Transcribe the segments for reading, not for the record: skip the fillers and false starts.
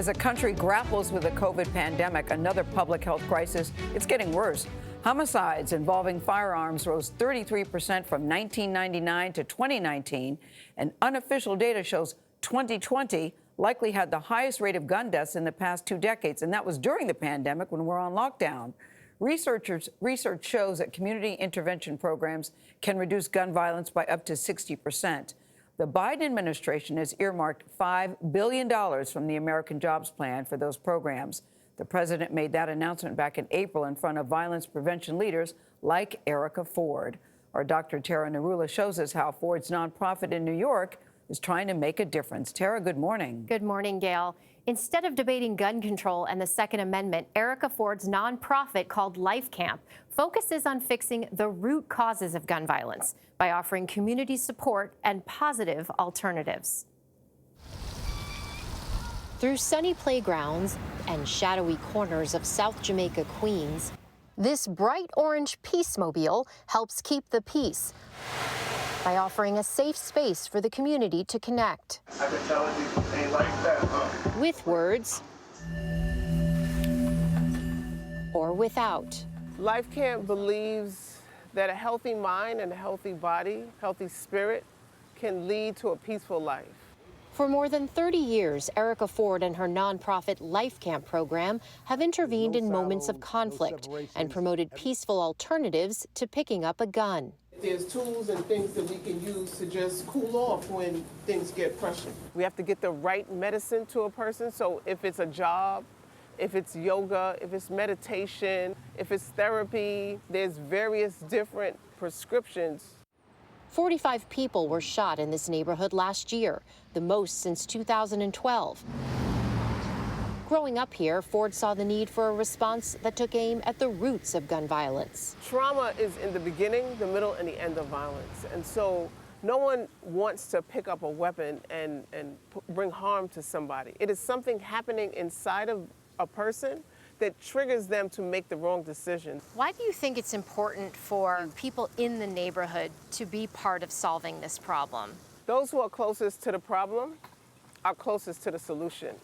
As a country grapples with the COVID pandemic, another public health crisis, it's getting worse. Homicides involving firearms rose 33% from 1999 to 2019, and unofficial data shows 2020 likely had the highest rate of gun deaths in the past 2 decades, and that was during the pandemic when we're on lockdown. Research shows that community intervention programs can reduce gun violence by up to 60%. The Biden administration has earmarked $5 billion from the American Jobs Plan for those programs. The president made that announcement back in April in front of violence prevention leaders like Erica Ford. Our Dr. Tara Narula shows us how Ford's nonprofit in New York is trying to make a difference. Tara, good morning. Good morning, Gayle. Instead of debating gun control and the Second Amendment, Erica Ford's nonprofit called LIFECAMP focuses on fixing the root causes of gun violence by offering community support and positive alternatives. Through sunny playgrounds and shadowy corners of South Jamaica, Queens, this bright orange Peacemobile helps keep the peace by offering a safe space for the community to connect. I can tell you ain't like that, huh? With words or without. LIFECAMP believes that a healthy mind and a healthy body, healthy spirit, can lead to a peaceful life. For more than 30 years, Erica Ford and her nonprofit LIFECAMP program have intervened in moments of conflict and promoted peaceful alternatives to picking up a gun. There's tools and things that we can use to just cool off when things get pressured. We have to get the right medicine to a person. So if it's a job, if it's yoga, if it's meditation, if it's therapy, there's various different prescriptions. 45 people were shot in this neighborhood last year, the most since 2012. Growing up here, Ford saw the need for a response that took aim at the roots of gun violence. Trauma is in the beginning, the middle, and the end of violence. And so no one wants to pick up a weapon and bring harm to somebody. It is something happening inside of a person that triggers them to make the wrong decision. Why do you think it's important for people in the neighborhood to be part of solving this problem? Those who are closest to the problem are closest to the solution.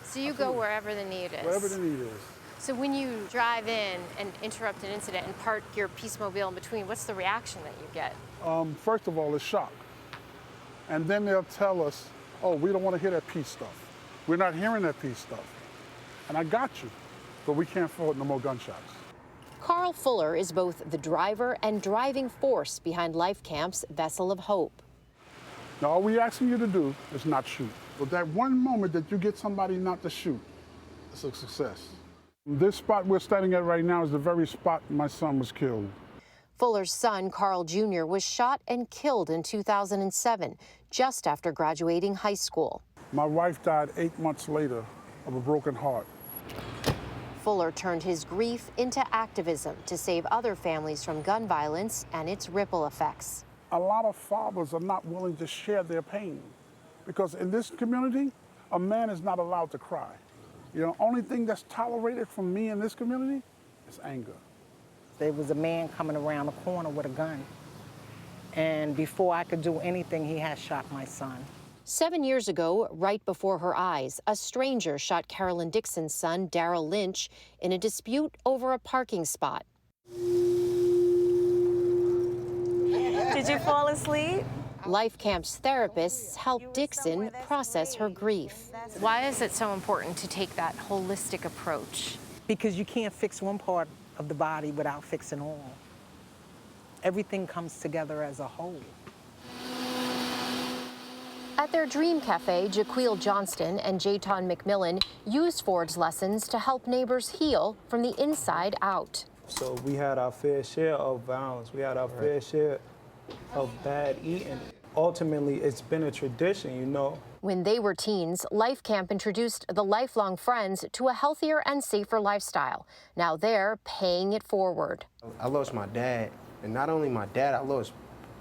So you go wherever the need is? Wherever the need is. So when you drive in and interrupt an incident and park your Peacemobile in between, what's the reaction that you get? First of all, it's shock. And then they'll tell us, oh, we don't want to hear that peace stuff. We're not hearing that peace stuff. And I got you, but we can't afford no more gunshots. Carl Fuller is both the driver and driving force behind LIFECAMP's Vessel of Hope. Now, all we're asking you to do is not shoot. But that one moment that you get somebody not to shoot, it's a success. This spot we're standing at right now is the very spot my son was killed. Fuller's son, Carl Jr., was shot and killed in 2007, just after graduating high school. My wife died 8 months later of a broken heart. Fuller turned his grief into activism to save other families from gun violence and its ripple effects. A lot of fathers are not willing to share their pain because in this community, a man is not allowed to cry. You know, only thing that's tolerated from me in this community is anger. There was a man coming around the corner with a gun, and before I could do anything, he had shot my son. 7 years ago, right before her eyes, a stranger shot Carolyn Dixon's son, Darrell Lynch, in a dispute over a parking spot. Did you fall asleep? LIFECAMP's therapists help Dixon process her grief. Why is it so important to take that holistic approach? Because you can't fix one part of the body without fixing all. Everything comes together as a whole. At their dream cafe, Jaquil Johnston and JAYTAUN McMillan use Ford's lessons to help neighbors heal from the inside out. So we had our fair share of violence. We had our fair share of bad eating. Ultimately, it's been a tradition, you know. When they were teens, LIFECAMP introduced the lifelong friends to a healthier and safer lifestyle. Now they're paying it forward. I lost my dad, and not only my dad, I lost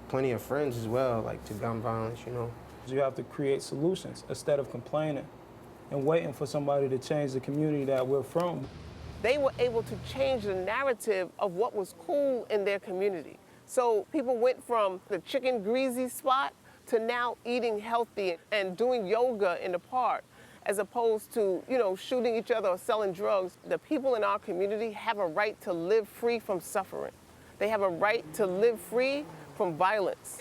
plenty of friends as well, like to gun violence, you know. You have to create solutions instead of complaining and waiting for somebody to change the community that we're from. They were able to change the narrative of what was cool in their community. So people went from the chicken greasy spot to now eating healthy and doing yoga in the park. as opposed to, shooting each other or selling drugs. The people in our community have a right to live free from suffering. They have a right to live free from violence.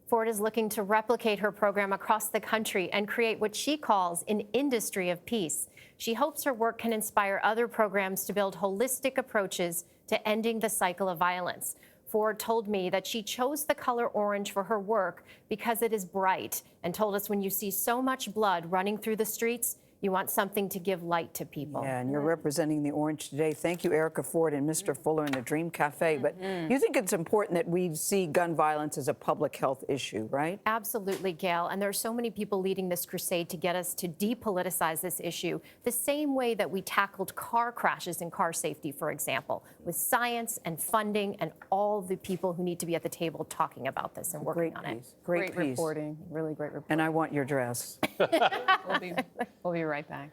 Ford is looking to replicate her program across the country and create what she calls an industry of peace. She hopes her work can inspire other programs to build holistic approaches to ending the cycle of violence. Ford told me that she chose the color orange for her work because it is bright, and told us when you see so much blood running through the streets, you want something to give light to people. Yeah, and you're representing the orange today. Thank you, Erica Ford and Mr. Fuller in the Dream Cafe. But you think it's important that we see gun violence as a public health issue, right? Absolutely, Gail. And there are so many people leading this crusade to get us to depoliticize this issue, the same way that we tackled car crashes and car safety, for example, with science and funding and all the people who need to be at the table talking about this and working on it. Great piece. Reporting, really great reporting. And I want your dress. We'll be right back.